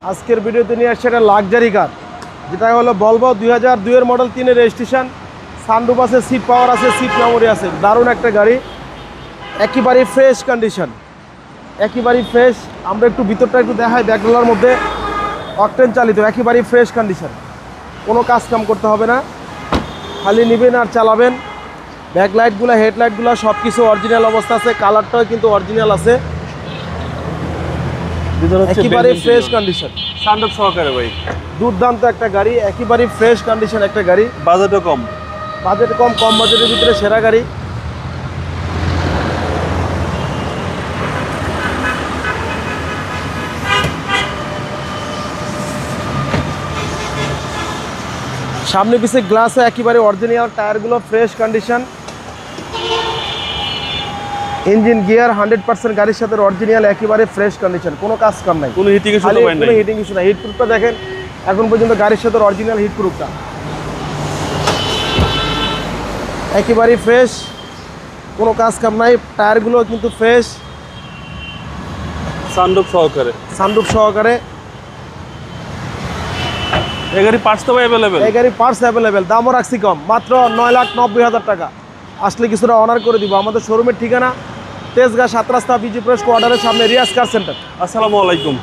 আজকের ভিডিওতে নিয়ে আসছে একটা লাক্সারি কার, যেটা হলো ভলভো 2002 এর মডেল, 3 এর রেজিস্ট্রেশন, সানরুফ আছে, সিট পাওয়ার আছে, সিট মেমোরি আছে। দারুণ একটা গাড়ি, একেবারেই ফ্রেশ কন্ডিশন, একেবারেই ফ্রেশ। আমরা একটু ভিতরটা একটু দেখাই, ব্যাকডোলার মধ্যে অকটেন চালিত, একেবারেই ফ্রেশ কন্ডিশন, কোনো কাজ কাম করতে হবে না, খালি নেবেন আর চালাবেন। ব্যাকলাইটগুলো, হেডলাইটগুলো সব কিছু অরিজিনাল অবস্থা আছে, কালারটাও কিন্তু অরিজিনাল আছে, একেবারে ফ্রেশ কন্ডিশন, সানরুফ সহকারে ভাই। দুর্দান্ত একটা গাড়ি, একেবারে ফ্রেশ কন্ডিশন একটা গাড়ি, বাজেটও কম, কম বাজেটের ভিতরে সেরা গাড়ি। সামনে পিছে গ্লাসও একেবারে অরিজিনাল, টায়ারগুলো ফ্রেশ কন্ডিশন, ইঞ্জিন গিয়ার 100% গাড়ির সাথে অরিজিনাল, একেবারে ফ্রেশ কন্ডিশন, কোনো কাজ কাম নাই, কোনো হিটিং ইস্যু তো পাই নাই, কোনো হিটিং ইস্যু নাই। হিটপ্রুফটা দেখেন এখন পর্যন্ত গাড়ির সাথে অরিজিনাল হিটপ্রুফটা, একেবারে ফ্রেশ, কোনো কাজ কাম নাই। টায়ারগুলো কিন্তু ফ্রেশ, সানরুফ সহকারে, সানরুফ সহকারে। এই গাড়ি পার্টস তো ভাই অ্যাভেলেবেল, এই গাড়ি পার্টস অ্যাভেলেবেল, দামও রাখছি কম, মাত্র 9,90,000 টাকা। আসলে কিছুটা অনার করে দিব। আমাদের শোরুমের ঠিকানা তেজগাঁ 7 রাস্তা, বিজি প্রেস কোয়ার্টারের সামনে, রিয়াজ কার সেন্টার। আসসালামু আলাইকুম।